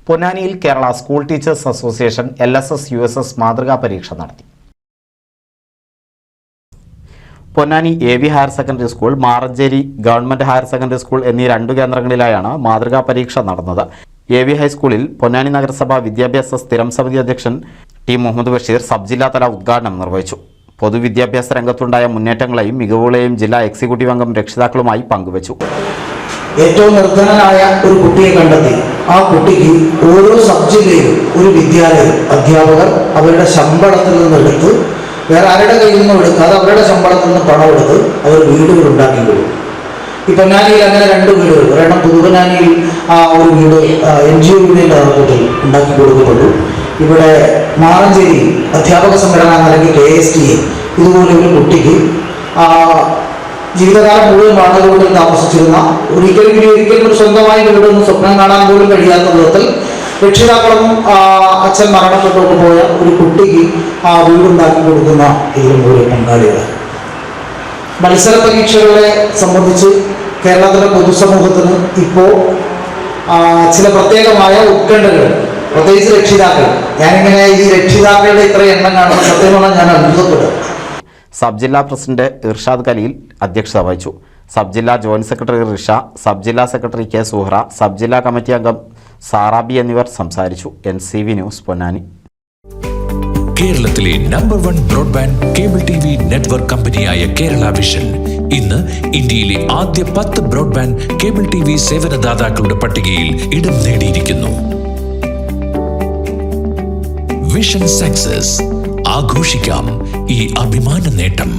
പൊന്നാനിയിൽ Kerala school teachers association LSS USS മാതൃകാ പരീക്ഷ നടത്തി. Ponnani AV higher secondary school, Maranchery government higher secondary school എന്നീ 2 കേന്ദ്രങ്ങളിലായാണ് മാതൃകാ പരീക്ഷ നടന്നത്. AV ഹൈസ്കൂളിൽ പൊന്നാനി നഗരസഭ വിദ്യാഭ്യാസ സ്ഥിരം സമിതി അധ്യക്ഷൻ T. മുഹമ്മദ് ബഷീർ സബ് ജില്ലാതല ഉദ്ഘാടനം നിർവഹിച്ചു. പൊതുവിദ്യാഭ്യാസ രംഗത്തുണ്ടായ മുന്നേറ്റങ്ങളെയും മികവുകളെയും ജില്ലാ എക്സിക്യൂട്ടീവ് അംഗം രക്ഷിതാക്കളുമായി പങ്കുവച്ചു. ഏറ്റവും നിർധനനായ ഒരു കുട്ടിയെ കണ്ടെത്തി ആ കുട്ടിക്ക് ഓരോ സബ് ജില്ലയിലും ഒരു വിദ്യാലയം അധ്യാപകർ അവരുടെ ശമ്പളത്തിൽ നിന്നെടുത്ത് വേറെ ആരുടെ കയ്യിൽ നിന്നും എടുക്കാതെ അവരുടെ ശമ്പളത്തിൽ നിന്ന് പണം എടുത്ത് അവർ വീടുകൾ ഉണ്ടാക്കി കൊടുക്കും. ഈ പൊന്നാനിയിൽ അങ്ങനെ 2 വീടുകൾ, ഒരെണ്ണം പുതുപൊന്നാനിയിൽ ഒരു വീട് NGO യൂണിയന്റെ നേതൃത്വത്തിൽ ഉണ്ടാക്കി കൊടുക്കപ്പെട്ടു. ഇവിടെ മാറഞ്ചേരി അധ്യാപക സംഘടന അല്ലെങ്കിൽ KSTA ഇതുപോലെ ഒരു കുട്ടിക്ക് ജീവിതകാലം മുഴുവൻ വാടകവീട്ടിൽ താമസിച്ചിരുന്ന ഒരിക്കലും ഒരു സ്വന്തമായി വീടൊന്നും സ്വപ്നം കാണാൻ പോലും കഴിയാത്ത വിധത്തിൽ രക്ഷിതാക്കളും അച്ഛൻ മരണപ്പെട്ടു പോയ ഒരു കുട്ടിക്ക് വീടുണ്ടാക്കി കൊടുക്കുന്ന ഇതിലും കൂടി പങ്കാളികളാണ്. മത്സര പരീക്ഷകളെ സംബന്ധിച്ച് കേരളത്തിലെ പൊതുസമൂഹത്തിന് ഇപ്പോൾ ചില പ്രത്യേകമായ ഉത്കണ്ഠകൾ, പ്രത്യേകിച്ച് രക്ഷിതാക്കൾ. ഞാനിങ്ങനെ ഈ രക്ഷിതാക്കളുടെ ഇത്ര എണ്ണം കാണുമ്പോൾ സത്യമാണ് ഞാൻ അത്ഭുതപ്പെടുക. സബ് ജില്ലാ പ്രസിഡന്റ് ഇർഷാദ് ഖലീൽ അധ്യക്ഷത വഹിച്ചു. സബ് ജില്ലാ ജോയിന്റ് സെക്രട്ടറി റിഷ, സബ് ജില്ലാ സെക്രട്ടറി K. സുഹ്റ, സബ് ജില്ലാ കമ്മിറ്റി അംഗം സാറാബി എന്നിവർ സംസാരിച്ചു. NCV news Ponnani. കേരളത്തിലെ number 1 broadband cable TV network കമ്പനിയായ കേരള വിഷൻ ഇന്ന് ഇന്ത്യയിലെ ആദ്യ 10 ബ്രോഡ്ബാൻഡ് കേബിൾ TV സേവനദാതാക്കളുടെ പട്ടികയിൽ ഇടം നേടിയിരിക്കുന്നു. വിഷൻ സക്സസ് ആഘോഷിക്കാം ഈ അഭിമാന നേട്ടം.